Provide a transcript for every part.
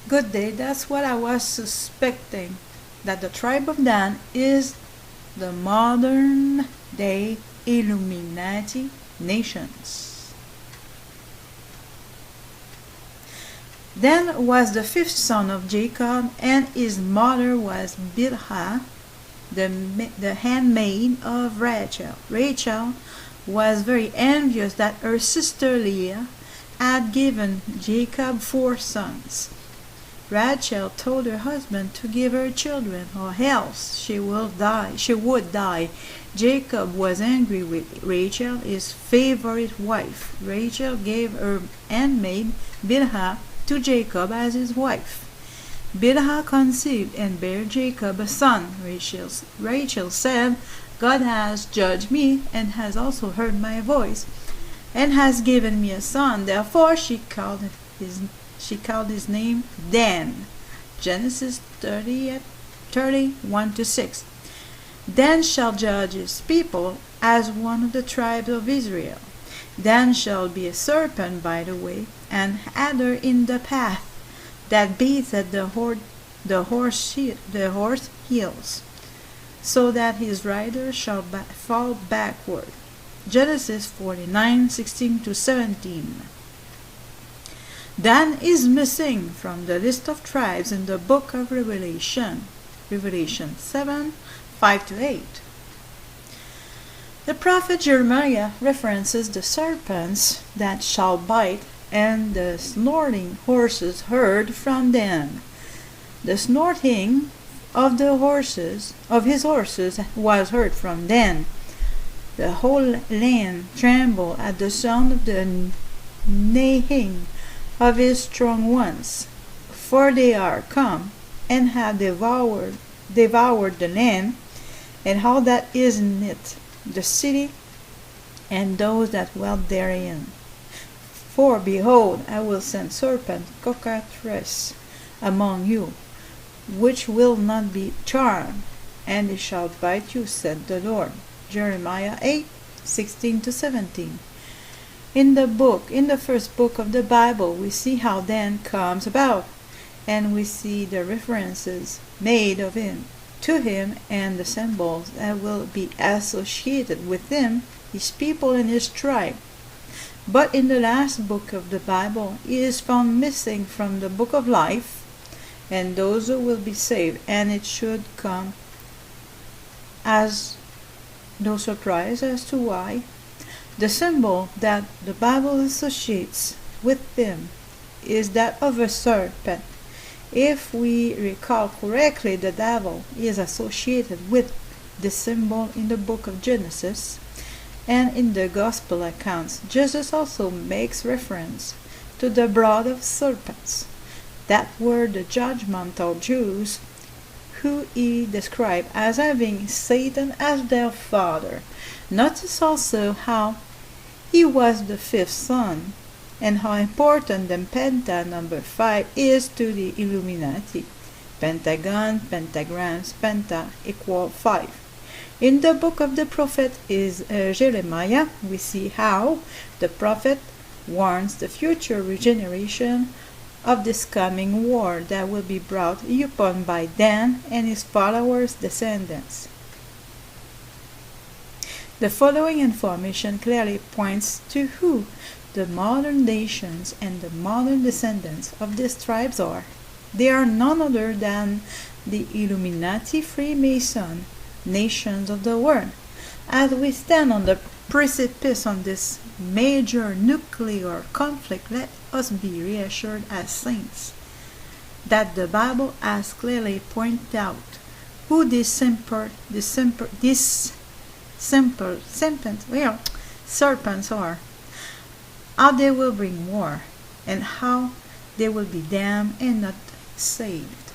Good day, that's what I was suspecting. That the tribe of Dan is the modern day Illuminati nations. Dan was the fifth son of Jacob, and his mother was Bilhah, the handmaid of Rachel. Rachel was very envious that her sister Leah had given Jacob 4 sons. Rachel told her husband to give her children, or else she would die. Jacob was angry with Rachel, his favorite wife. Rachel gave her handmaid Bilhah to Jacob as his wife. Bilhah conceived and bare Jacob a son. Rachel said, God has judged me and has also heard my voice and has given me a son. Therefore she called his name Dan. Genesis 30:1-6. Dan shall judge his people as one of the tribes of Israel. Dan shall be a serpent by the way, and adder in the path that beats at the horse heels, so that his rider shall fall backward. Genesis 49:16-17. Dan is missing from the list of tribes in the book of Revelation 7:5-8. The prophet Jeremiah references the serpents that shall bite and the snorting horses heard from Dan. The snorting of his horses was heard from Dan. The whole land trembled at the sound of the neighing of his strong ones, for they are come and have devoured the land, and all that is in it, the city and those that dwell therein. For behold, I will send serpent cockatrice among you, which will not be charmed, and they shall bite you, said the Lord. Jeremiah 8:16-17. In the first book of the Bible, we see how Dan comes about, and we see the references made of him to him and the symbols that will be associated with him, his people, and his tribe. But in the last book of the Bible, he is found missing from the book of life, and those who will be saved, and it should come as no surprise as to why. The symbol that the Bible associates with him is that of a serpent. If we recall correctly, the devil is associated with the symbol in the book of Genesis, and in the gospel accounts, Jesus also makes reference to the brood of serpents that were the judgmental Jews, who he described as having Satan as their father. Notice also how he was the fifth son, and how important the penta number 5 is to the Illuminati. Pentagon, pentagrams, penta equal 5. In the book of the prophet Jeremiah, we see how the prophet warns the future regeneration of this coming war that will be brought upon by Dan and his followers' descendants. The following information clearly points to who the modern nations and the modern descendants of these tribes are. They are none other than the Illuminati Freemason nations of the world. As we stand on the precipice on this major nuclear conflict, let us be reassured as saints that the Bible has clearly pointed out who these serpents are, how they will bring war, and how they will be damned and not saved,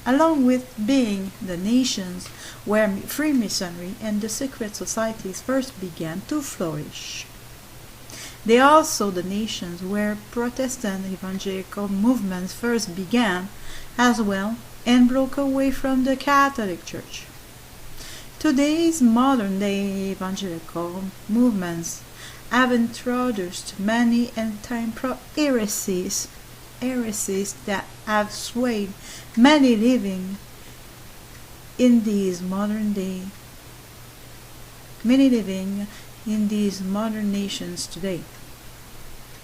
along with being the nations where Freemasonry and the secret societies first began to flourish. They are also the nations where Protestant evangelical movements first began as well and broke away from the Catholic Church. Today's modern-day evangelical movements have introduced many end-time heresies heresies that have swayed many living in these modern nations today.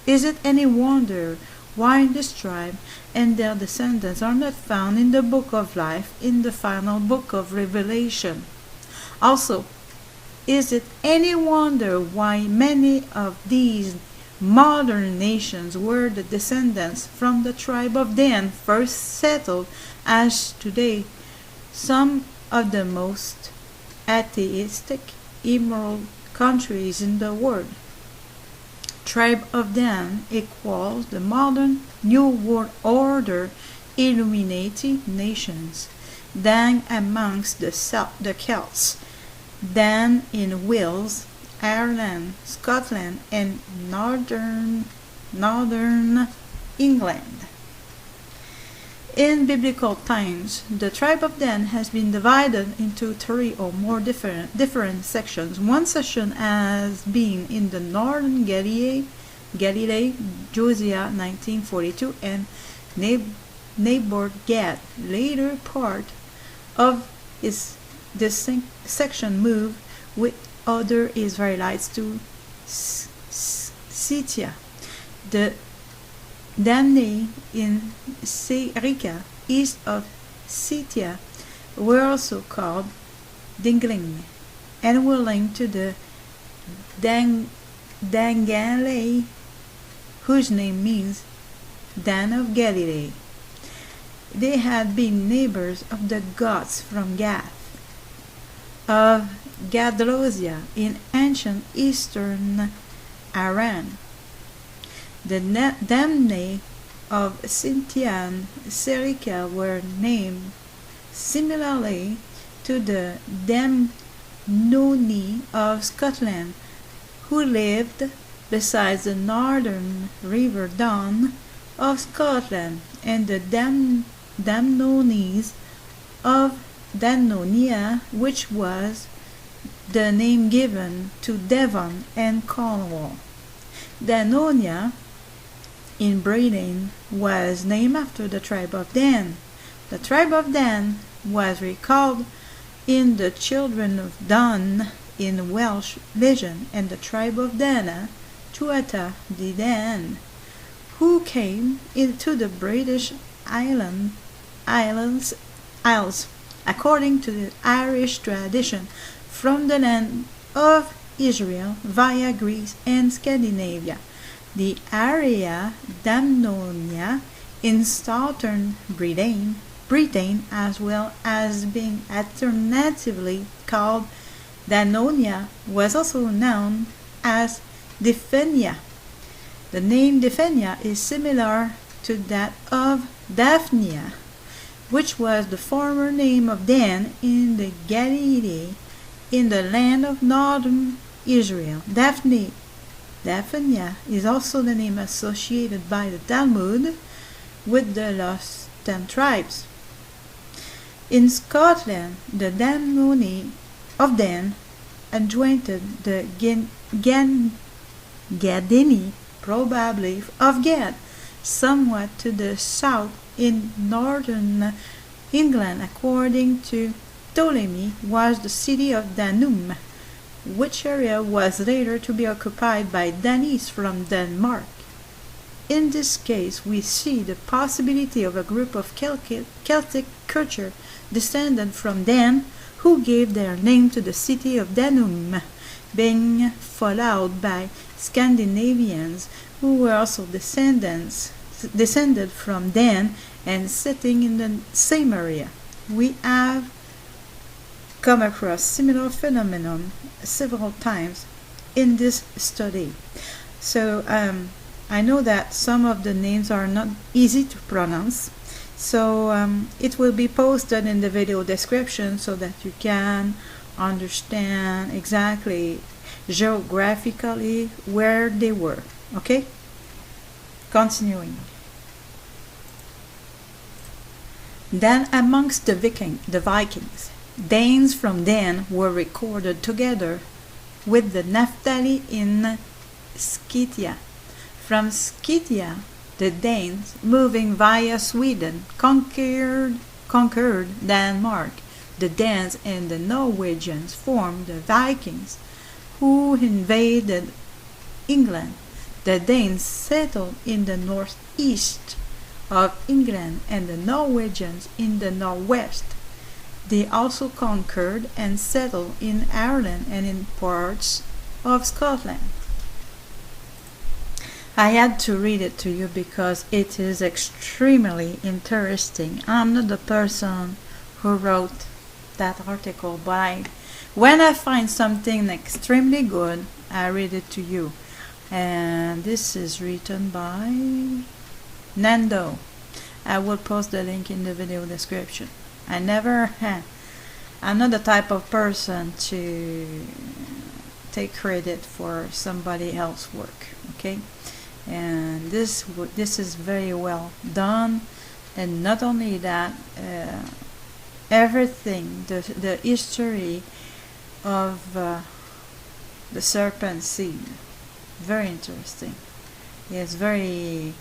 Is it any wonder why this tribe and their descendants are not found in the book of life, in the final book of Revelation? Also, is it any wonder why many of these modern nations were the descendants from the tribe of Dan first settled as today some of the most atheistic, immoral countries in the world? Tribe of Dan equals the modern New World Order Illuminati nations. Dan amongst the Celts, Dan in Wales, Ireland, Scotland, and northern England. In biblical times, the tribe of Dan has been divided into 3 or more different sections. One section has been in the northern Galilee, Josiah 1942, and Gad. Later part of this section moved with other Israelites to Scythia. The Danae in Syria, east of Scythia, were also called Dingling, and were linked to the Dangale, whose name means Dan of Galilee. They had been neighbors of the gods from Gath, of Gadlosia in ancient eastern Iran. The Damnai of Scythian Syria were named similarly to the Damnoni of Scotland, who lived beside the northern river Don of Scotland, and the Damnonis of Dannonia, which was the name given to Devon and Cornwall. Dannonia in Britain was named after the tribe of Dan. The tribe of Dan was recalled in the Children of Dan in Welsh legend, and the tribe of Dana, Tuatha De Dan, who came into the British Isles, according to the Irish tradition, from the land of Israel via Greece and Scandinavia. The area Damnonia in southern Britain, as well as being alternatively called Dannonia, was also known as Defenia. The name Defenia is similar to that of Daphnia, which was the former name of Dan in the Galilee, in the land of northern Israel. Daphnia is also the name associated by the Talmud with the lost 10 tribes. In Scotland, the Damnoni of Dan adjoined the Gadini, probably of Gad, somewhat to the south in northern England, according to Ptolemy, was the city of Danum, which area was later to be occupied by Danes from Denmark. In this case, we see the possibility of a group of Celtic culture descended from Dan, who gave their name to the city of Danum, being followed by Scandinavians, who were also descended from Dan and sitting in the same area. We have come across similar phenomenon several times in this study. So I know that some of the names are not easy to pronounce, so it will be posted in the video description so that you can understand exactly geographically where they were. Okay? Continuing. Then amongst the Vikings, Danes from Dan were recorded together with the Naphtali in Scythia. From Scythia, The Danes, moving via Sweden, conquered Denmark. The Danes and the Norwegians formed the Vikings, who invaded England. The Danes settled in the northeast of England and the Norwegians in the northwest. They also conquered and settled in Ireland and in parts of Scotland. I had to read it to you because it is extremely interesting. I'm not the person who wrote that article, but when I find something extremely good, I read it to you. And this is written by Nando. I will post the link in the video description. I'm not the type of person to take credit for somebody else's work, okay? And this is very well done. And not only that, everything, the history of the serpent seed, very interesting. It's very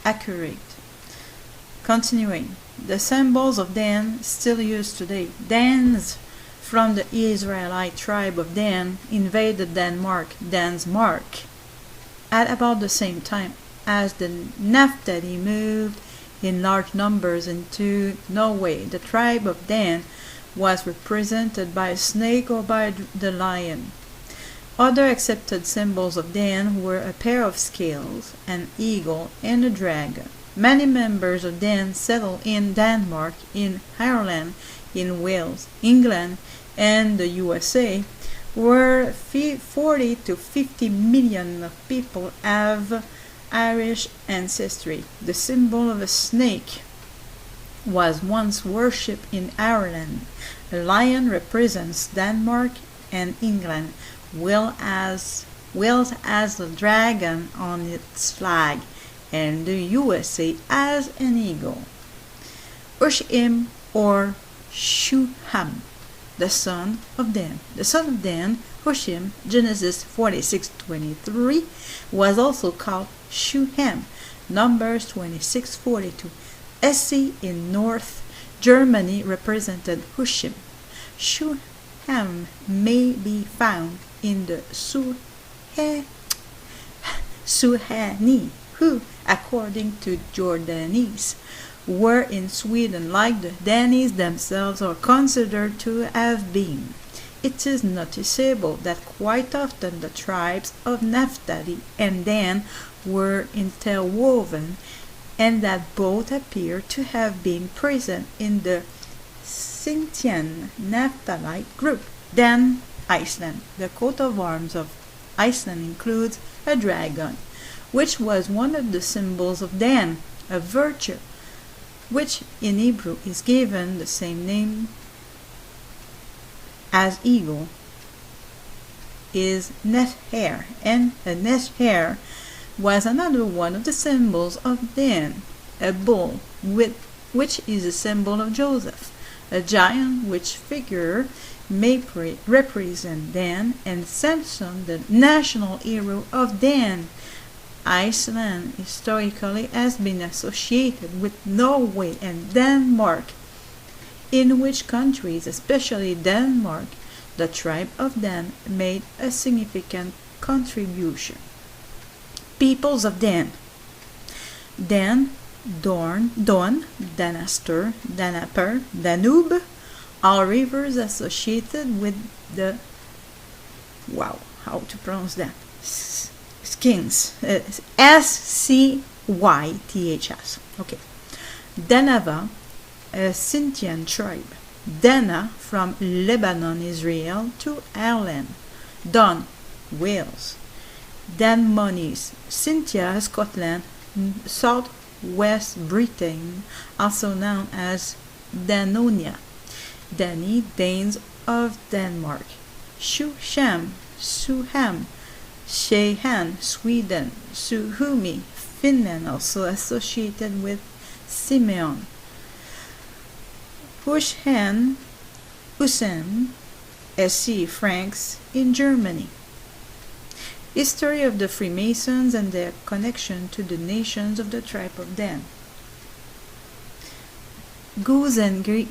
accurate. Continuing, the symbols of Dan still used today. Danes from the Israelite tribe of Dan invaded Denmark, Dan's mark, at about the same time as the Naphtali moved in large numbers into Norway. The tribe of Dan was represented by a snake or by the lion. Other accepted symbols of Dan were a pair of scales, an eagle, and a dragon. Many members of Dan settled in Denmark, in Ireland, in Wales, England, and the USA, where 40 to 50 million of people have Irish ancestry. The symbol of a snake was once worshipped in Ireland. A lion represents Denmark and England, Wales as a dragon on its flag, and the USA as an eagle. Hushim or Shuham, the son of Dan. The son of Dan, Hushim, Genesis 46:23, was also called Shuham, Numbers 26:42. Hesse in North Germany represented Hushim. Shuham may be found in the Suhani, who, according to Jordanese, were in Sweden like the Danes themselves are considered to have been. It is noticeable that quite often the tribes of Naphtali and Dan were interwoven, and that both appear to have been present in the Scythian Naphthalite group. Dan, Iceland. The coat of arms of Iceland includes a dragon, which was one of the symbols of Dan, a virtue, which in Hebrew is given the same name as eagle, is nether, and a nether was another one of the symbols of Dan, a bull, which is a symbol of Joseph, a giant which figure may represent Dan, and Samson, the national hero of Dan. Iceland historically has been associated with Norway and Denmark, in which countries, especially Denmark, the tribe of Dan made a significant contribution. Peoples of Dan: Dan, Don, Danaster, Danaper, Danube, all rivers associated with the, how to pronounce that? Skins. Scyths. Okay. Danava, a Scythian tribe. Dana, from Lebanon, Israel, to Ireland. Don, Wales. Danmonis, Cynthia, Scotland, southwest Britain, also known as Danonia. Dani, Danes of Denmark. Shuham, Shehan, Sweden. Suhumi, Finland, also associated with Simeon. Hushem, SC, Franks in Germany. History of the Freemasons and their connection to the nations of the tribe of Dan. Goose and Greedy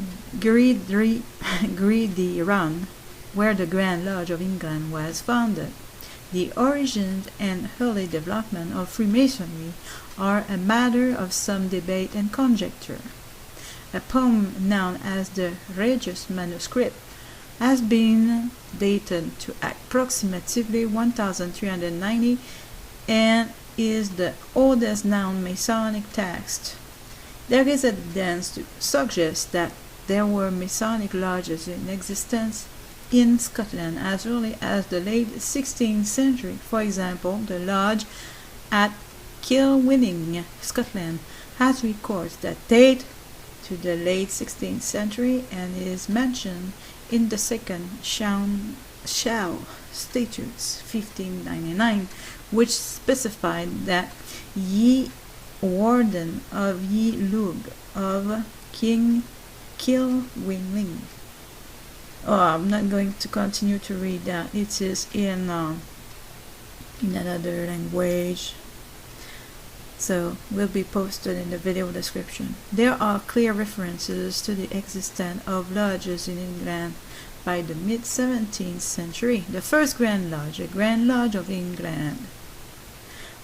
Run, where the Grand Lodge of England was founded. The origins and early development of Freemasonry are a matter of some debate and conjecture. A poem known as the Regius Manuscript has been dated to approximately 1390 and is the oldest known Masonic text. There is evidence to suggest that there were Masonic lodges in existence in Scotland as early as the late 16th century. For example, the lodge at Kilwinning, Scotland, has records that date to the late 16th century and is mentioned in the Second Shell Statutes 1599, which specified that ye warden of ye Lug of King Kilwinning. I'm not going to continue to read that. It is in another language, so will be posted in the video description. There are clear references to the existence of lodges in England by the mid-17th century. The first Grand Lodge, the Grand Lodge of England,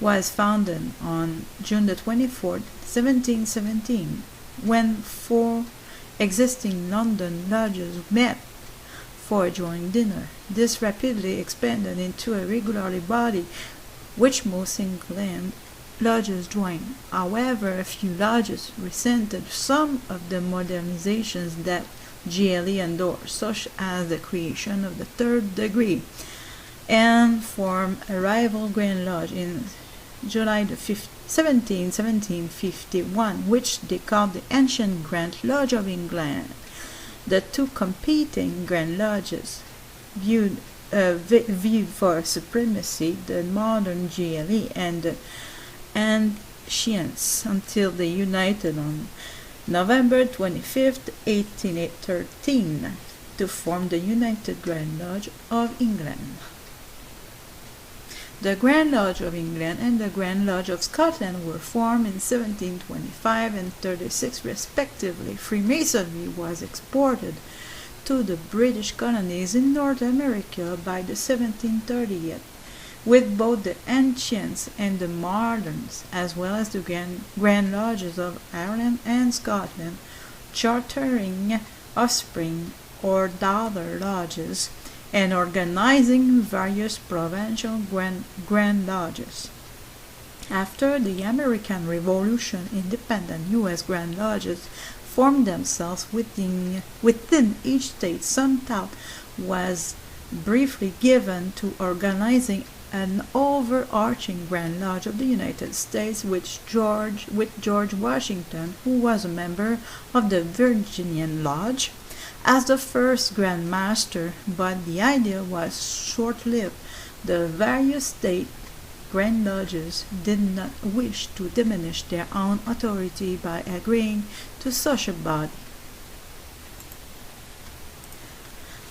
was founded on June the 24th, 1717, when 4 existing London lodges met for a joint dinner. This rapidly expanded into a regular body, which most England lodges joined. However, a few lodges resented some of the modernizations that GLE endorsed, such as the creation of the third degree, and formed a rival Grand Lodge in July the 1751, which they called the Ancient Grand Lodge of England. The two competing Grand Lodges viewed for supremacy the modern GLE and the Ancients until they united on November 25th, 1813, to form the United Grand Lodge of England. The Grand Lodge of England and the Grand Lodge of Scotland were formed in 1725 and 36 respectively. Freemasonry was exported to the British colonies in North America by the 1730s, with both the Ancients and the Moderns, as well as the Grand Lodges of Ireland and Scotland, chartering offspring or daughter lodges and organizing various provincial grand lodges. After the American Revolution, independent U.S. Grand Lodges formed themselves within each state. Some thought was briefly given to organizing an overarching Grand Lodge of the United States with George Washington, who was a member of the Virginian Lodge, as the first Grand Master, but the idea was short-lived. The various state Grand Lodges did not wish to diminish their own authority by agreeing to such a body.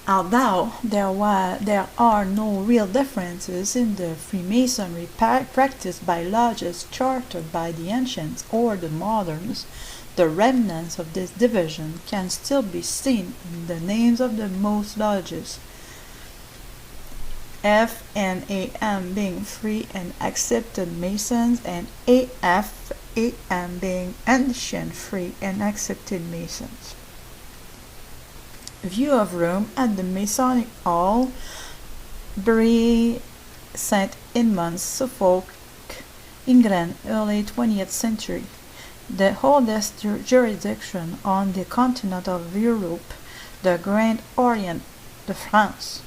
Although there are no real differences in the Freemasonry practiced by lodges chartered by the Ancients or the Moderns, the remnants of this division can still be seen in the names of the most lodges, F and AM being Free and Accepted Masons, and AF, AM being Ancient Free and Accepted Masons. View of room at the Masonic Hall, Bury St. Edmunds, Suffolk, England, early 20th century. The oldest jurisdiction on the continent of Europe, the Grand Orient de France,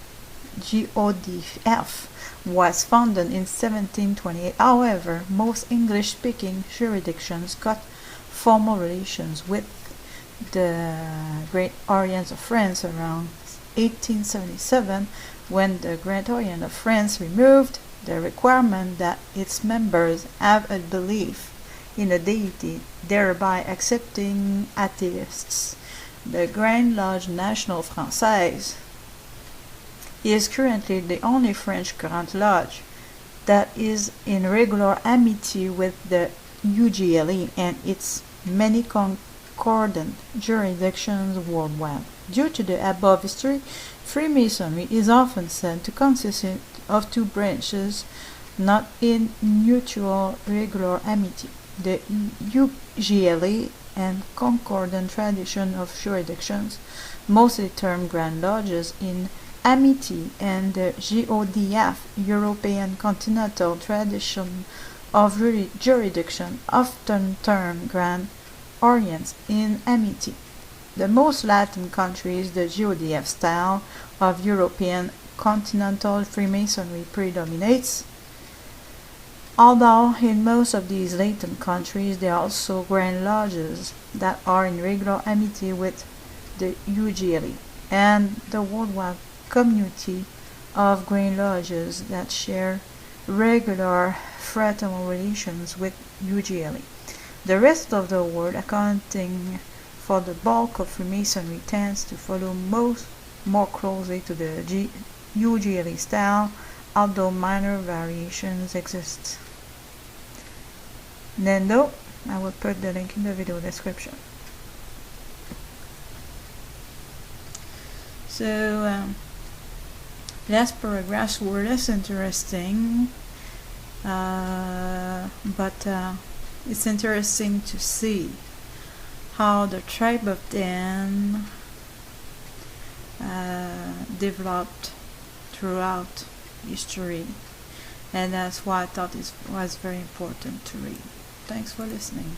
GODF, was founded in 1728. However, most English-speaking jurisdictions cut formal relations with the Great Orient of France around 1877, when the Great Orient of France removed the requirement that its members have a belief in a deity, thereby accepting atheists. The Grand Lodge Nationale Française is currently the only French Grand Lodge that is in regular amity with the UGLE and its many concordant jurisdictions worldwide. Due to the above history, Freemasonry is often said to consist of two branches, not in mutual regular amity: the UGLE and concordant tradition of jurisdictions, mostly termed Grand Lodges, in amity, and the GODF, European Continental Tradition of Jurisdiction, often termed Grand Orients, in amity. The most Latin countries, the GODF style of European Continental Freemasonry predominates, although in most of these Latin countries there are also Grand Lodges that are in regular amity with the UGLE, and the worldwide community of Grand Lodges that share regular fraternal relations with UGLE. The rest of the world, accounting for the bulk of Freemasonry, tends to follow more closely to the UGLE style, although minor variations exist. Nendo, I will put the link in the video description. So, last paragraphs were less interesting, but it's interesting to see how the tribe of Dan developed throughout history, and that's why I thought it was very important to read. Thanks for listening.